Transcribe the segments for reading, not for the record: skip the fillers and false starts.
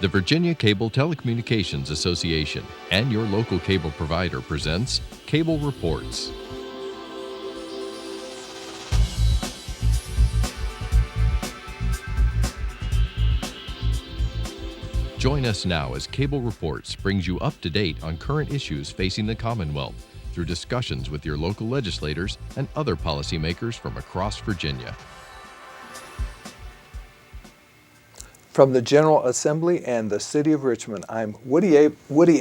The Virginia Cable Telecommunications Association and your local cable provider presents Cable Reports. Join us now as Cable Reports brings you up to date on current issues facing the Commonwealth through discussions with your local legislators and other policymakers from across Virginia. From the General Assembly and the City of Richmond, I'm Woody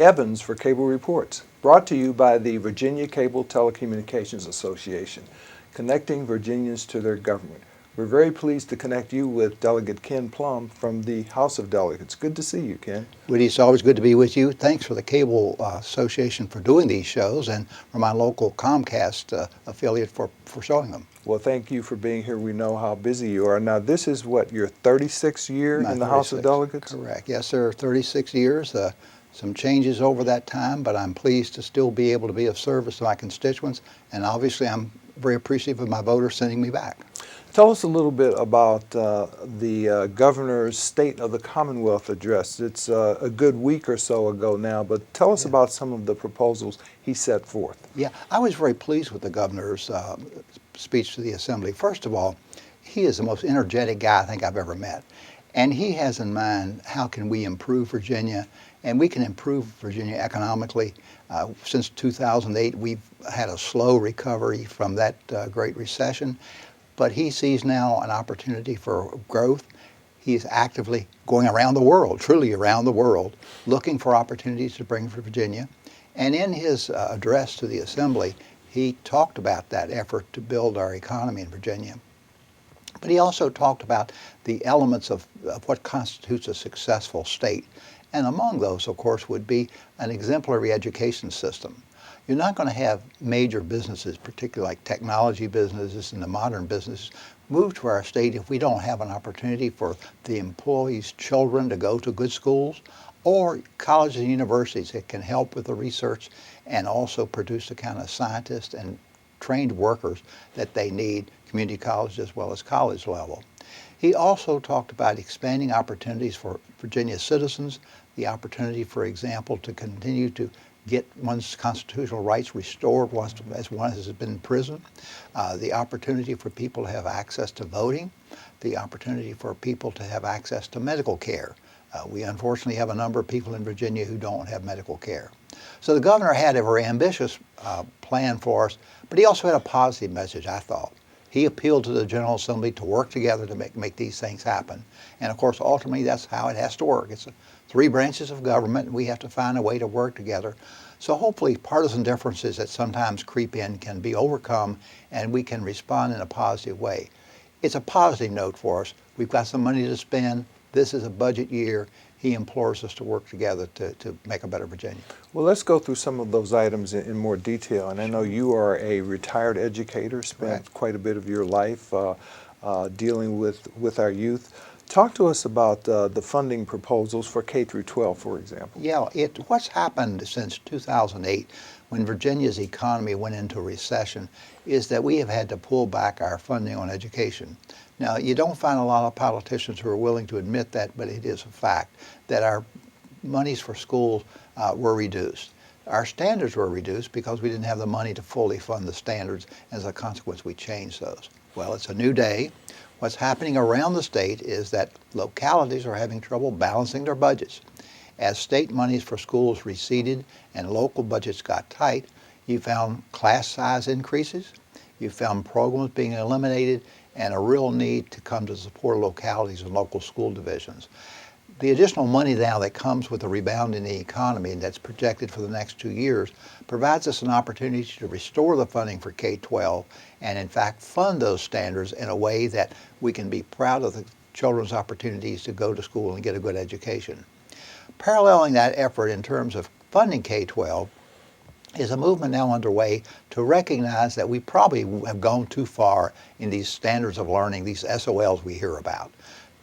Evans for Cable Reports, brought to you by the Virginia Cable Telecommunications Association, connecting Virginians to their government. We're very pleased to connect you with Delegate Ken Plum from the House of Delegates. Good to see you, Ken. Woody, it's always good to be with you. Thanks for the Cable Association for doing these shows, and for my local Comcast affiliate for showing them. Well, thank you for being here. We know how busy you are. Now, this is what, your 36th year in the House of Delegates? Correct. Yes, sir. 36 years. Some changes over that time, but I'm pleased to still be able to be of service to my constituents, and obviously I'm very appreciative of my voters sending me back. Tell us a little bit about the Governor's State of the Commonwealth address. It's a good week or so ago now, but tell us about some of the proposals he set forth. Yeah, I was very pleased with the Governor's speech to the Assembly. First of all, he is the most energetic guy I think I've ever met. And he has in mind, how can we improve Virginia? And we can improve Virginia economically. Since 2008, we've had a slow recovery from that Great Recession. But he sees now an opportunity for growth. He is actively going around the world, truly around the world, looking for opportunities to bring for Virginia. And in his address to the Assembly, he talked about that effort to build our economy in Virginia. But he also talked about the elements of what constitutes a successful state. And among those, of course, would be an exemplary education system. You're not going to have major businesses, particularly like technology businesses and the modern businesses, move to our state if we don't have an opportunity for the employees' children to go to good schools, or colleges and universities that can help with the research and also produce the kind of scientists and trained workers that they need, community college as well as college level. He also talked about expanding opportunities for Virginia citizens, the opportunity, for example, to continue to get one's constitutional rights restored as one has been in prison, the opportunity for people to have access to voting, the opportunity for people to have access to medical care. We unfortunately have a number of people in Virginia who don't have medical care. So the governor had a very ambitious plan for us, but he also had a positive message, I thought. He appealed to the General Assembly to work together to make these things happen. And of course, ultimately, that's how it has to work. It's three branches of government, and we have to find a way to work together. So hopefully partisan differences that sometimes creep in can be overcome, and we can respond in a positive way. It's a positive note for us. We've got some money to spend. This is a budget year. He implores us to work together to make a better Virginia. Well, let's go through some of those items in more detail. And I know you are a retired educator, spent quite a bit of your life dealing with our youth. Talk to us about the funding proposals for K through 12, for example. Yeah, what's happened since 2008, when Virginia's economy went into recession, is that we have had to pull back our funding on education. Now, you don't find a lot of politicians who are willing to admit that, but it is a fact that our monies for schools were reduced. Our standards were reduced because we didn't have the money to fully fund the standards. As a consequence, we changed those. Well, it's a new day. What's happening around the state is that localities are having trouble balancing their budgets. As state monies for schools receded and local budgets got tight, you found class size increases, you found programs being eliminated, and a real need to come to support localities and local school divisions. The additional money now that comes with the rebound in the economy, and that's projected for the next 2 years, provides us an opportunity to restore the funding for K-12 and in fact fund those standards in a way that we can be proud of the children's opportunities to go to school and get a good education. Paralleling that effort in terms of funding K-12 is a movement now underway to recognize that we probably have gone too far in these standards of learning, these SOLs we hear about.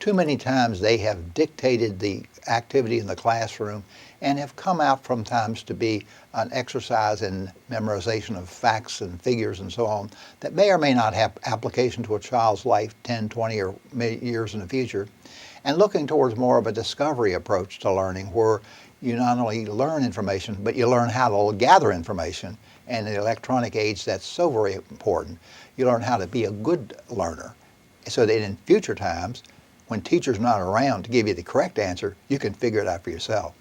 Too many times they have dictated the activity in the classroom and have come out from times to be an exercise in memorization of facts and figures and so on that may or may not have application to a child's life 10, 20, or years in the future. And looking towards more of a discovery approach to learning where you not only learn information, but you learn how to gather information. And in the electronic age, that's so very important. You learn how to be a good learner so that in future times, when teachers not around to give you the correct answer, you can figure it out for yourself.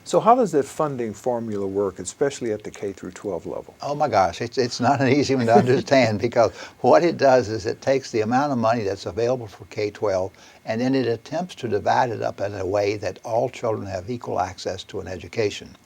So how does that funding formula work, especially at the K through 12 level? Oh my gosh, it's not an easy one to understand because what it does is it takes the amount of money that's available for K-12 and then it attempts to divide it up in a way that all children have equal access to an education.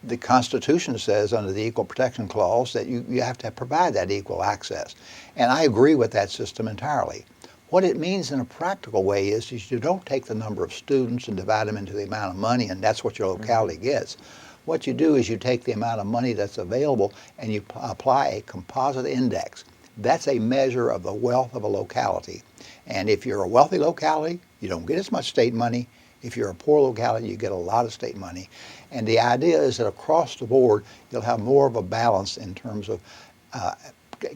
The Constitution says under the Equal Protection Clause that you have to provide that equal access. And I agree with that system entirely. What it means in a practical way is you don't take the number of students and divide them into the amount of money and that's what your locality gets. What you do is you take the amount of money that's available and you apply a composite index. That's a measure of the wealth of a locality. And if you're a wealthy locality, you don't get as much state money. If you're a poor locality, you get a lot of state money. And the idea is that across the board, you'll have more of a balance in terms of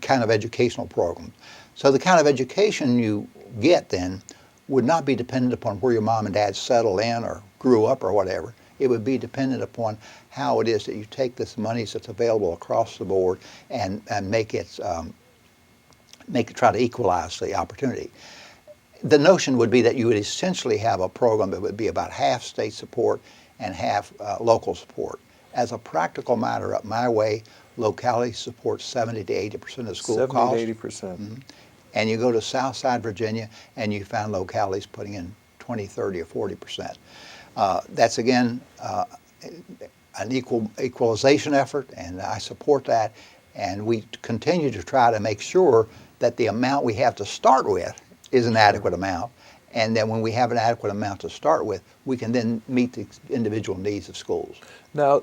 kind of educational programs. So the kind of education you get then would not be dependent upon where your mom and dad settled in or grew up or whatever. It would be dependent upon how it is that you take this money that's available across the board and make it try to equalize the opportunity. The notion would be that you would essentially have a program that would be about half state support and half local support. As a practical matter, up my way, locality supports 70 to 80% of school costs. 70 to 80%. Mm-hmm. And you go to Southside Virginia and you find localities putting in 20, 30, or 40%. That's again an equalization effort, and I support that. And we continue to try to make sure that the amount we have to start with is an adequate amount. And then when we have an adequate amount to start with, we can then meet the individual needs of schools. Now,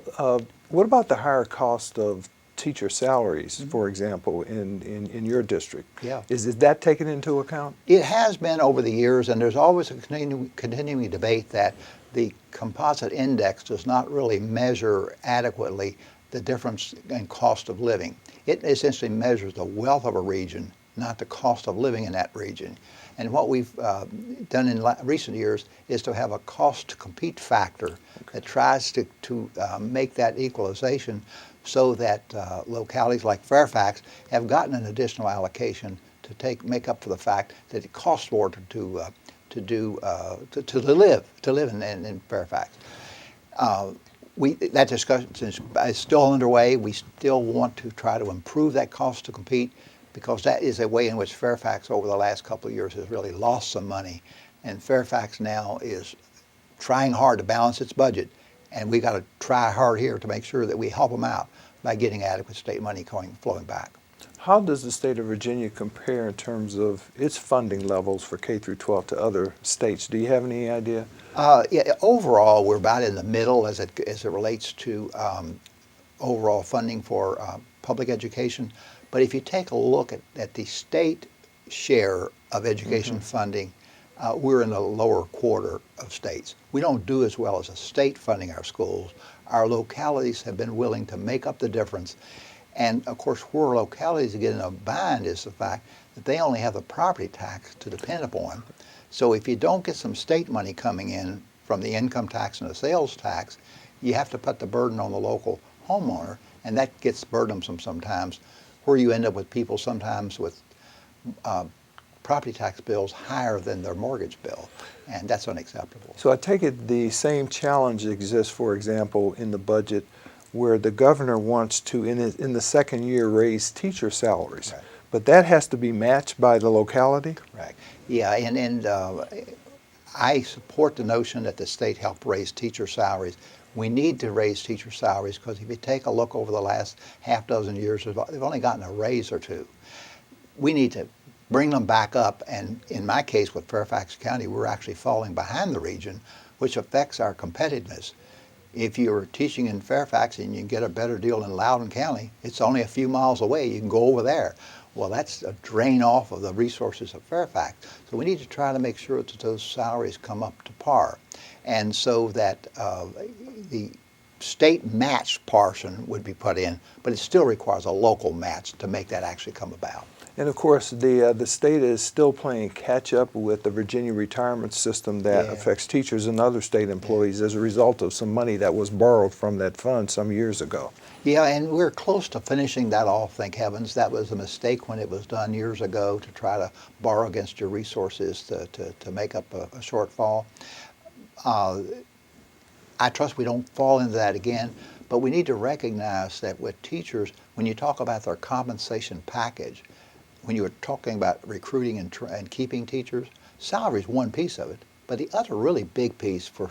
what about the higher cost of teacher salaries, for example, in your district? Yeah. Is that taken into account? It has been over the years, and there's always a continuing debate that the composite index does not really measure adequately the difference in cost of living. It essentially measures the wealth of a region, not the cost of living in that region. And what we've done in recent years is to have a cost to compete factor that tries to make that equalization so that localities like Fairfax have gotten an additional allocation to make up for the fact that it costs more to live in Fairfax. That discussion is still underway. We still want to try to improve that cost to compete because that is a way in which Fairfax over the last couple of years has really lost some money. And Fairfax now is trying hard to balance its budget. And we got to try hard here to make sure that we help them out by getting adequate state money flowing back. How does the state of Virginia compare in terms of its funding levels for K through 12 to other states? Do you have any idea? Yeah, overall, we're about in the middle as it relates to overall funding for public education. But if you take a look at the state share of education funding, we're in the lower quarter of states. We don't do as well as a state funding our schools. Our localities have been willing to make up the difference. And of course, where localities get in a bind is the fact that they only have the property tax to depend upon. So if you don't get some state money coming in from the income tax and the sales tax, you have to put the burden on the local homeowner, and that gets burdensome sometimes, where you end up with people sometimes with property tax bills higher than their mortgage bill, and that's unacceptable. So I take it the same challenge exists, for example, in the budget where the governor wants to, in the second year, raise teacher salaries. Right. But that has to be matched by the locality? Right. Yeah, and I support the notion that the state help raise teacher salaries. We need to raise teacher salaries because if you take a look over the last half dozen years, they've only gotten a raise or two. We need to bring them back up, and in my case with Fairfax County, we're actually falling behind the region, which affects our competitiveness. If you're teaching in Fairfax and you can get a better deal in Loudoun County, it's only a few miles away. You can go over there. Well, that's a drain off of the resources of Fairfax. So we need to try to make sure that those salaries come up to par. And so that the state match portion would be put in, but it still requires a local match to make that actually come about. And of course, the state is still playing catch up with the Virginia retirement system that Yeah. affects teachers and other state employees as a result of some money that was borrowed from that fund some years ago. Yeah, and we're close to finishing that off, thank heavens. That was a mistake when it was done years ago to try to borrow against your resources to make up a shortfall. I trust we don't fall into that again, but we need to recognize that with teachers, when you talk about their compensation package, when you were talking about recruiting and keeping teachers, salary is one piece of it. But the other really big piece for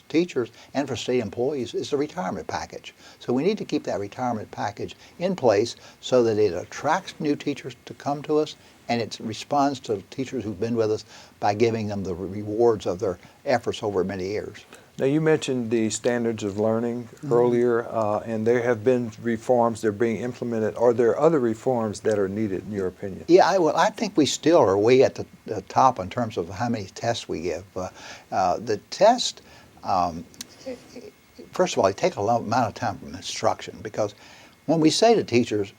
teachers and for state employees is the retirement package. So we need to keep that retirement package in place so that it attracts new teachers to come to us, and it responds to teachers who've been with us by giving them the rewards of their efforts over many years. Now, you mentioned the standards of learning earlier, and there have been reforms that are being implemented. Are there other reforms that are needed, in your opinion? Yeah, I think we still are way at the top in terms of how many tests we give. The test, first of all, they take a long amount of time from instruction, because when we say to teachers,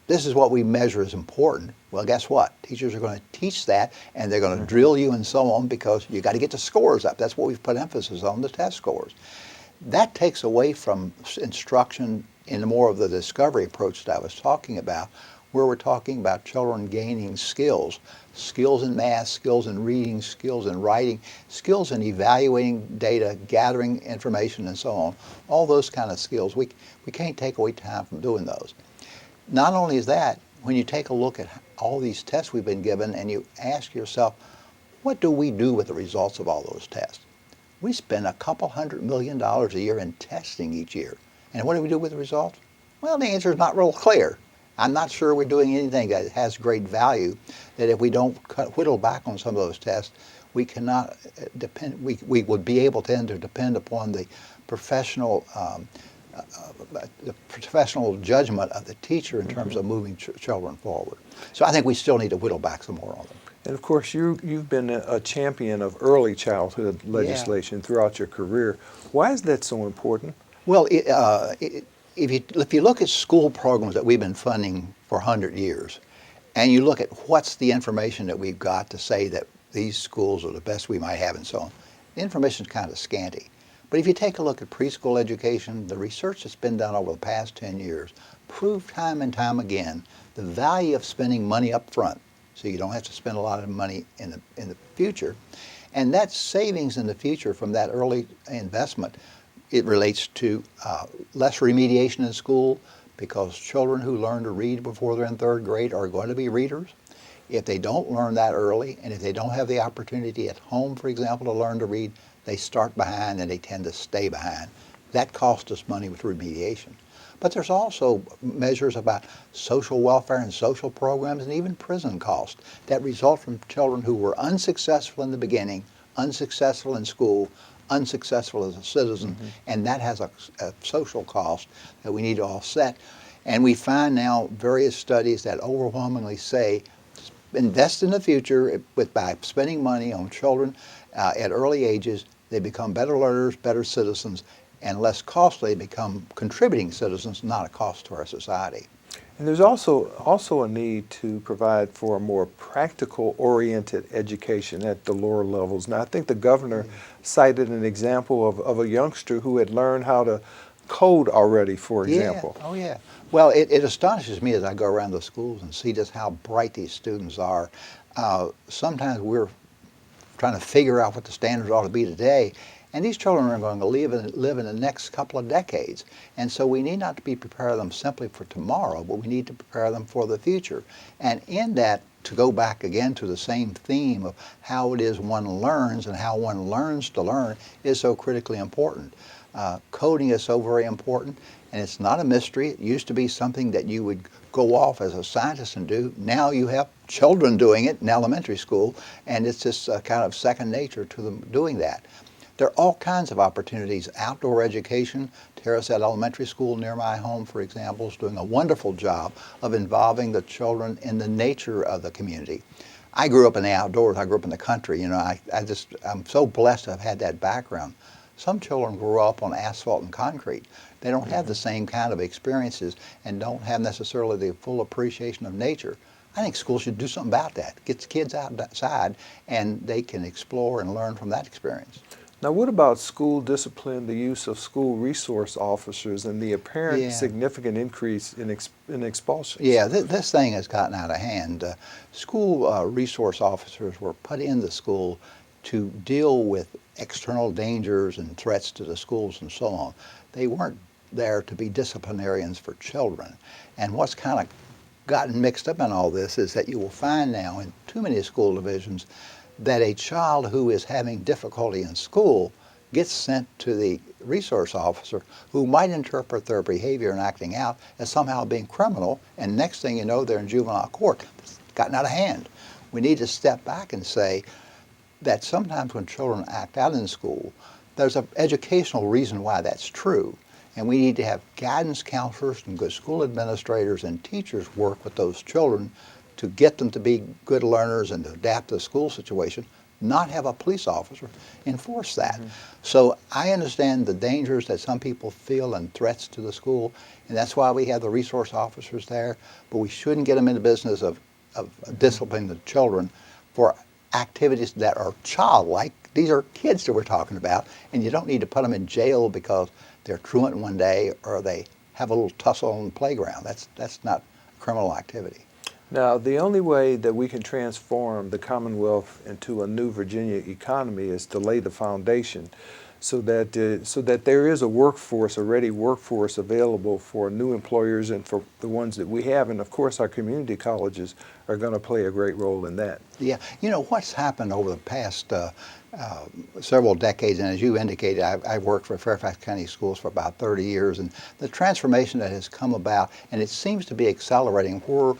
this is what we measure as important, well, guess what? Teachers are going to teach that, and they're going to drill you and so on, because you got to get the scores up. That's what we've put emphasis on, the test scores. That takes away from instruction in more of the discovery approach that I was talking about, where we're talking about children gaining skills in math, skills in reading, skills in writing, skills in evaluating data, gathering information, and so on. All those kind of skills. We can't take away time from doing those. Not only is that, when you take a look at all these tests we've been given and you ask yourself, what do we do with the results of all those tests? We spend a couple $100 million a year in testing each year. And what do we do with the results? Well, the answer is not real clear. I'm not sure we're doing anything that has great value, that if we don't whittle back on some of those tests, we cannot depend, we would be able to depend upon the professional judgment of the teacher in terms of moving children forward. So I think we still need to whittle back some more on them. And of course, you've been a champion of early childhood legislation throughout your career. Why is that so important? Well, if you look at school programs that we've been funding for 100 years, and you look at what's the information that we've got to say that these schools are the best we might have and so on, the information is kind of scanty. But if you take a look at preschool education, the research that's been done over the past 10 years proved time and time again the value of spending money up front, so you don't have to spend a lot of money in the future. And that savings in the future from that early investment, it relates to less remediation in school, because children who learn to read before they're in third grade are going to be readers. If they don't learn that early, and if they don't have the opportunity at home, for example, to learn to read, they start behind and they tend to stay behind. That costs us money with remediation. But there's also measures about social welfare and social programs and even prison costs that result from children who were unsuccessful in the beginning, unsuccessful in school, unsuccessful as a citizen, and that has a social cost that we need to offset. And we find now various studies that overwhelmingly say invest in the future by spending money on children at early ages. They become better learners, better citizens, and less costly, become contributing citizens, not a cost to our society. And there's also a need to provide for a more practical-oriented education at the lower levels. Now, I think the governor cited an example of a youngster who had learned how to code already, for example. Yeah. Oh, yeah. Well, it astonishes me as I go around the schools and see just how bright these students are. Sometimes we're trying to figure out what the standards ought to be today, and these children are going to live in the next couple of decades. And so we need not to be prepare them simply for tomorrow, but we need to prepare them for the future. And in that, to go back again to the same theme of how it is one learns and how one learns to learn is so critically important. Coding is so very important, and it's not a mystery. It used to be something that you would go off as a scientist and do. Now you have children doing it in elementary school, and it's just kind of second nature to them doing that. There are all kinds of opportunities. Outdoor education, Terracet Elementary School near my home, for example, is doing a wonderful job of involving the children in the nature of the community. I grew up in the outdoors. I grew up in the country. You know, I'm so blessed to have had that background. Some children grow up on asphalt and concrete. They don't have the same kind of experiences and don't have necessarily the full appreciation of nature. I think schools should do something about that. Get the kids outside and they can explore and learn from that experience. Now, what about school discipline, the use of school resource officers, and the apparent significant increase in expulsions? Yeah, this thing has gotten out of hand. School resource officers were put in the school to deal with external dangers and threats to the schools and so on. They weren't there to be disciplinarians for children. And what's kind of gotten mixed up in all this is that you will find now in too many school divisions that a child who is having difficulty in school gets sent to the resource officer who might interpret their behavior and acting out as somehow being criminal, and next thing you know, they're in juvenile court. It's gotten out of hand. We need to step back and say that sometimes when children act out in school, there's an educational reason why that's true. And we need to have guidance counselors and good school administrators and teachers work with those children to get them to be good learners and to adapt to the school situation, not have a police officer enforce that. So I understand the dangers that some people feel and threats to the school, and that's why we have the resource officers there, but we shouldn't get them in the business of disciplining the children for activities that are childlike. These are kids that we're talking about, and you don't need to put them in jail because they're truant one day or they have a little tussle on the playground. That's not criminal activity. Now, the only way that we can transform the Commonwealth into a new Virginia economy is to lay the foundation so that there is a ready workforce available for new employers and for the ones that we have. And of course, our community colleges are going to play a great role in that. Yeah, you know, what's happened over the past several decades, and as you indicated, I've worked for Fairfax County Schools for about 30 years, and the transformation that has come about, and it seems to be accelerating, where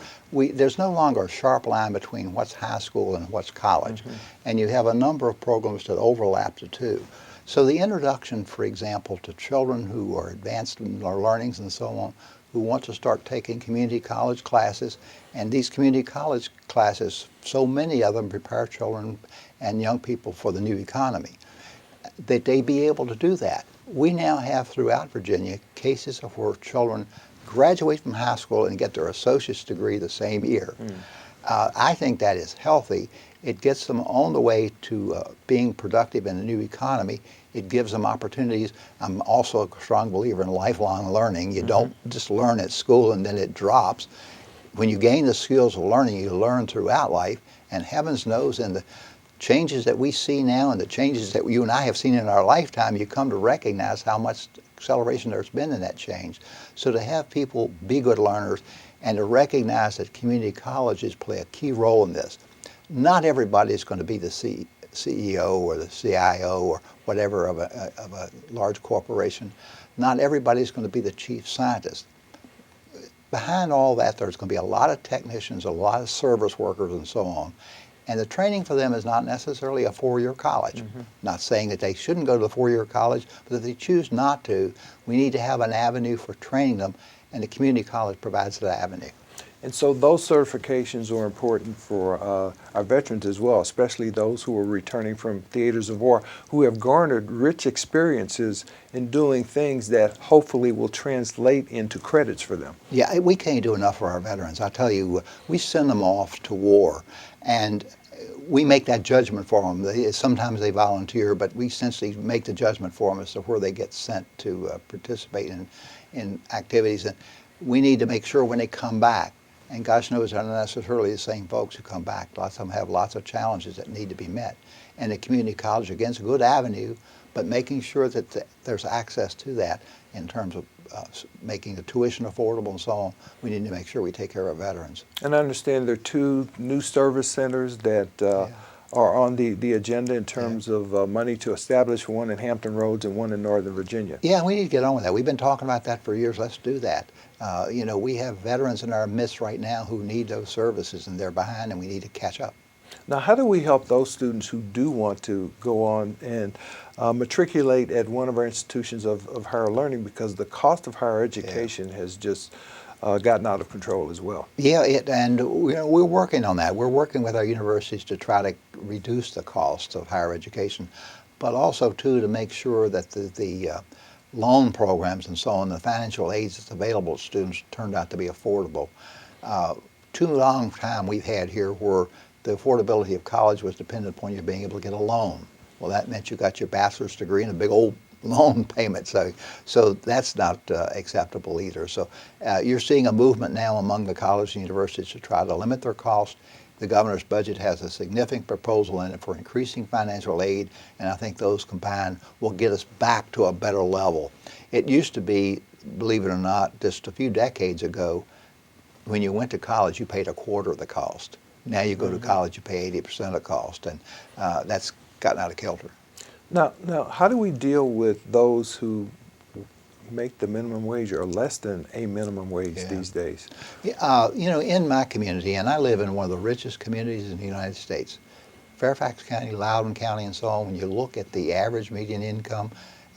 there's no longer a sharp line between what's high school and what's college, and you have a number of programs that overlap the two. So the introduction, for example, to children who are advanced in their learnings and so on, who want to start taking community college classes, and these community college classes, so many of them prepare children and young people for the new economy, that they be able to do that. We now have throughout Virginia cases of where children graduate from high school and get their associate's degree the same year. I think that is healthy. It gets them on the way to being productive in a new economy. It gives them opportunities. I'm also a strong believer in lifelong learning. You don't just learn at school and then it drops. When you gain the skills of learning, you learn throughout life, and heavens knows in the changes that we see now and the changes that you and I have seen in our lifetime, you come to recognize how much acceleration there's been in that change. So to have people be good learners and to recognize that community colleges play a key role in this. Not everybody is going to be the CEO or the CIO or whatever of a large corporation. Not everybody is going to be the chief scientist. Behind all that, there's going to be a lot of technicians, a lot of service workers, and so on. And the training for them is not necessarily a four-year college. Not saying that they shouldn't go to the four-year college, but if they choose not to, we need to have an avenue for training them, and the community college provides that avenue. And so those certifications are important for our veterans as well, especially those who are returning from theaters of war, who have garnered rich experiences in doing things that hopefully will translate into credits for them. Yeah, we can't do enough for our veterans. I tell you, we send them off to war, and we make that judgment for them. Sometimes they volunteer, but we essentially make the judgment for them as to where they get sent to participate in activities. And we need to make sure when they come back, and gosh knows they're not necessarily the same folks who come back. Lots of them have lots of challenges that need to be met. And the community college, again, is a good avenue, but making sure that there's access to that in terms of making the tuition affordable and so on, we need to make sure we take care of our veterans. And I understand there are two new service centers that are on the agenda in terms of money to establish, one in Hampton Roads and one in Northern Virginia. Yeah, we need to get on with that. We've been talking about that for years. Let's do that. You know, we have veterans in our midst right now who need those services, and they're behind, and we need to catch up. Now, how do we help those students who do want to go on and matriculate at one of our institutions of higher learning, because the cost of higher education has just gotten out of control as well? Yeah, and we're working on that. We're working with our universities to try to reduce the cost of higher education, but also too to make sure that the loan programs and so on, the financial aids that's available to students turned out to be affordable. Too long time we've had here where the affordability of college was dependent upon you being able to get a loan. Well, that meant you got your bachelor's degree and a big old loan payment, so that's not acceptable either. So you're seeing a movement now among the colleges and universities to try to limit their costs. The governor's budget has a significant proposal in it for increasing financial aid, and I think those combined will get us back to a better level. It used to be, believe it or not, just a few decades ago, when you went to college, you paid a quarter of the cost. Now you go to college, you pay 80% of the cost, and that's gotten out of kilter. Now, how do we deal with those who make the minimum wage or less than a minimum wage these days? In my community, and I live in one of the richest communities in the United States, Fairfax County, Loudoun County, and so on, when you look at the average median income,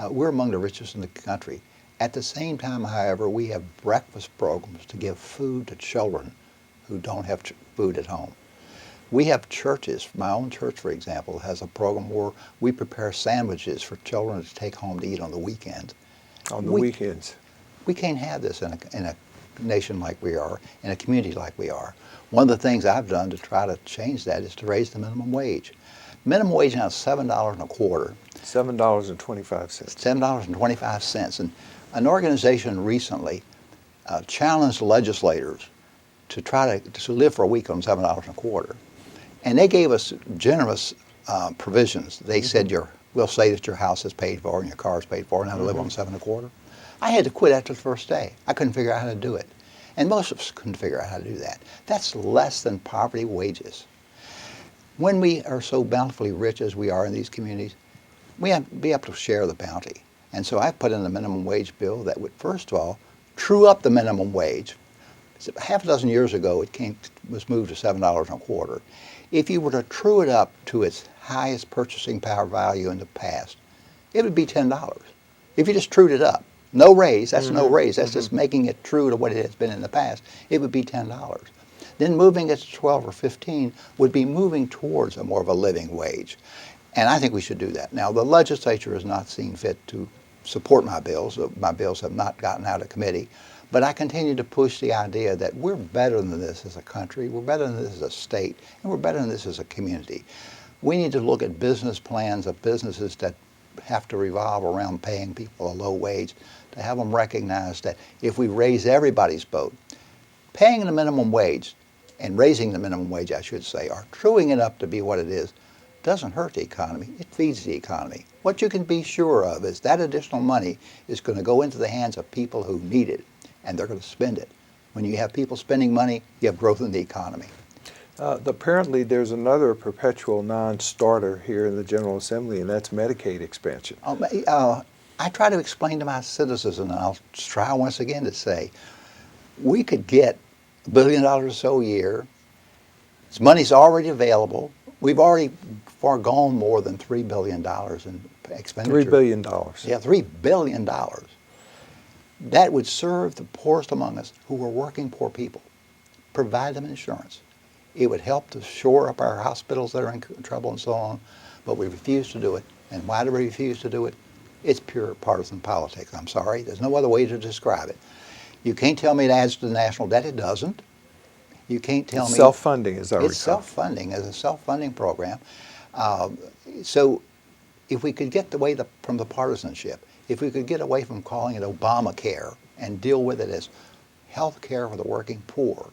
we're among the richest in the country. At the same time, however, we have breakfast programs to give food to children who don't have food at home. We have churches. My own church, for example, has a program where we prepare sandwiches for children to take home to eat on the weekends. On the weekends? We can't have this in a nation like we are, in a community like we are. One of the things I've done to try to change that is to raise the minimum wage. Minimum wage now is $7.25. $7.25. $7.25. And an organization recently challenged legislators to try to live for a week on $7.25. And they gave us generous provisions. They said, we'll say that your house is paid for and your car is paid for, and how to live on $7.25. I had to quit after the first day. I couldn't figure out how to do it. And most of us couldn't figure out how to do that. That's less than poverty wages. When we are so bountifully rich as we are in these communities, we have to be able to share the bounty. And so I put in a minimum wage bill that would, first of all, true up the minimum wage. Half a dozen years ago, it was moved to $7.25. If you were to true it up to its highest purchasing power value in the past, it would be $10. If you just trued it up, no raise, that's no raise, that's just making it true to what it has been in the past, it would be $10. Then moving it to 12 or 15 would be moving towards a more of a living wage. And I think we should do that. Now, the legislature has not seen fit to support my bills. My bills have not gotten out of committee. But I continue to push the idea that we're better than this as a country, we're better than this as a state, and we're better than this as a community. We need to look at business plans of businesses that have to revolve around paying people a low wage, to have them recognize that if we raise everybody's boat, paying the minimum wage and raising the minimum wage, I should say, or truing it up to be what it is, doesn't hurt the economy, it feeds the economy. What you can be sure of is that additional money is going to go into the hands of people who need it, and they're going to spend it. When you have people spending money, you have growth in the economy. Apparently, there's another perpetual non-starter here in the General Assembly, and that's Medicaid expansion. I try to explain to my citizens, and I'll try once again to say, we could get $1 billion or so a year. This money's already available. We've already foregone more than $3 billion in expenditure. $3 billion. Yeah, $3 billion. That would serve the poorest among us who are working poor people, provide them insurance. It would help to shore up our hospitals that are in trouble and so on, but we refuse to do it. And why do we refuse to do it? It's pure partisan politics. I'm sorry. There's no other way to describe it. You can't tell me it adds to the national debt. It doesn't. You can't tell me. Self-funding, as I recall. It's self-funding as a self-funding program. So if we could get away from the partisanship, if we could get away from calling it Obamacare and deal with it as health care for the working poor,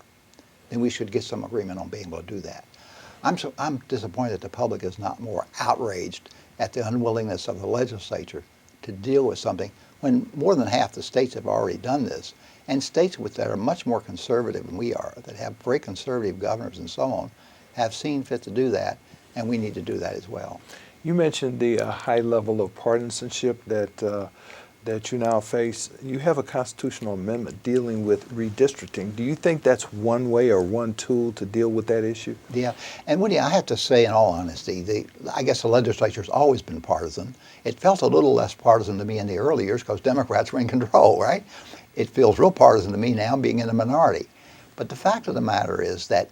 then we should get some agreement on being able to do that. I'm disappointed that the public is not more outraged at the unwillingness of the legislature to deal with something when more than half the states have already done this. And states that are much more conservative than we are, that have very conservative governors and so on, have seen fit to do that, and we need to do that as well. You mentioned the high level of partisanship that that you now face, you have a constitutional amendment dealing with redistricting. Do you think that's one way or one tool to deal with that issue? Yeah, and Woody, I have to say in all honesty, I guess the legislature's always been partisan. It felt a little less partisan to me in the early years because Democrats were in control, right? It feels real partisan to me now being in a minority. But the fact of the matter is that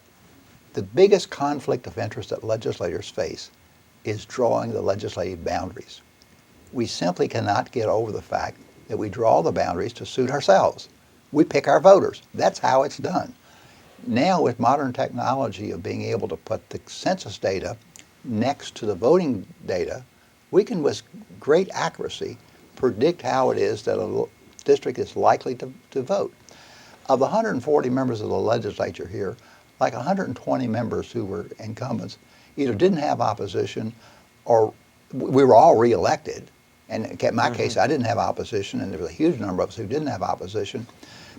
the biggest conflict of interest that legislators face is drawing the legislative boundaries. We simply cannot get over the fact that we draw the boundaries to suit ourselves. We pick our voters. That's how it's done. Now with modern technology of being able to put the census data next to the voting data, we can with great accuracy predict how it is that a district is likely to vote. Of the 140 members of the legislature here, like 120 members who were incumbents either didn't have opposition or we were all reelected. And in my case, I didn't have opposition, and there was a huge number of us who didn't have opposition,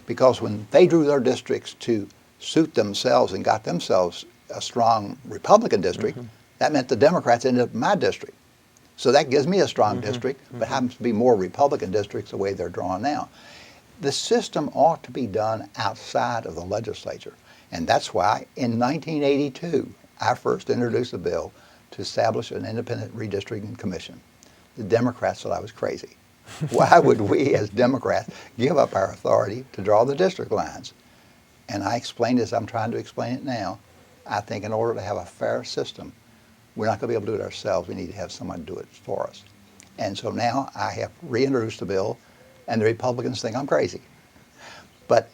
because when they drew their districts to suit themselves and got themselves a strong Republican district, that meant the Democrats ended up in my district. So that gives me a strong district, but happens to be more Republican districts the way they're drawn now. The system ought to be done outside of the legislature, and that's why in 1982, I first introduced a bill to establish an independent redistricting commission. The Democrats thought I was crazy. Why would we as Democrats give up our authority to draw the district lines? And I explained as I'm trying to explain it now. I think in order to have a fair system, we're not going to be able to do it ourselves. We need to have someone do it for us. And so now I have reintroduced the bill, and the Republicans think I'm crazy. But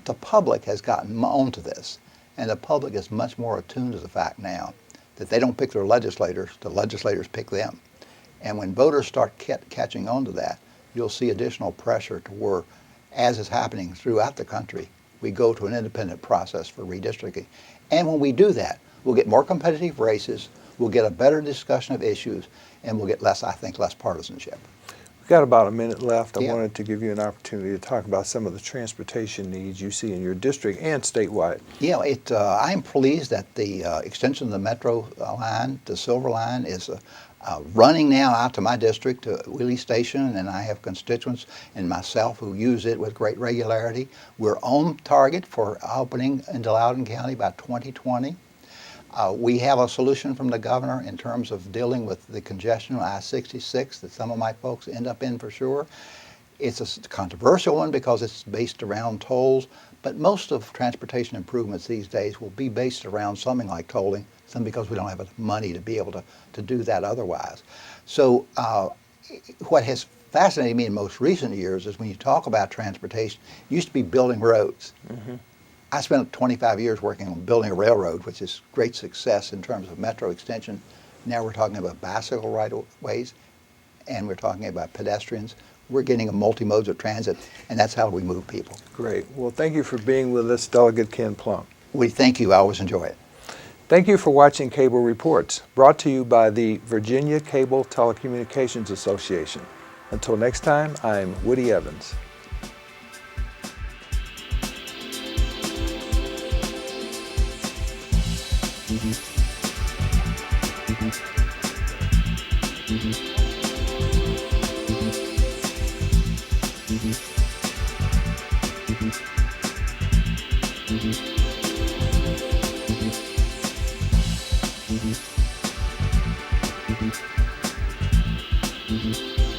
the public has gotten onto this, and the public is much more attuned to the fact now that they don't pick their legislators, the legislators pick them. And when voters start catching on to that, you'll see additional pressure to where, as is happening throughout the country, we go to an independent process for redistricting. And when we do that, we'll get more competitive races, we'll get a better discussion of issues, and we'll get less, I think, less partisanship. We've got about a minute left. I Yeah. wanted to give you an opportunity to talk about some of the transportation needs you see in your district and statewide. Yeah, I'm pleased that the extension of the Metro line, the Silver Line, is running now out to my district, to Wheelie Station, and I have constituents and myself who use it with great regularity. We're on target for opening into Loudoun County by 2020. We have a solution from the governor in terms of dealing with the congestion on I-66 that some of my folks end up in for sure. It's a controversial one because it's based around tolls, but most of transportation improvements these days will be based around something like tolling, some because we don't have enough money to be able to do that otherwise. So what has fascinated me in most recent years is when you talk about transportation, it used to be building roads. I spent 25 years working on building a railroad, which is great success in terms of metro extension. Now we're talking about bicycle right-of-ways, and we're talking about pedestrians. We're getting a multi-modes of transit, and that's how we move people. Great. Well, thank you for being with us, Delegate Ken Plum. We thank you. I always enjoy it. Thank you for watching Cable Reports, brought to you by the Virginia Cable Telecommunications Association. Until next time, I'm Woody Evans. Mm-hmm.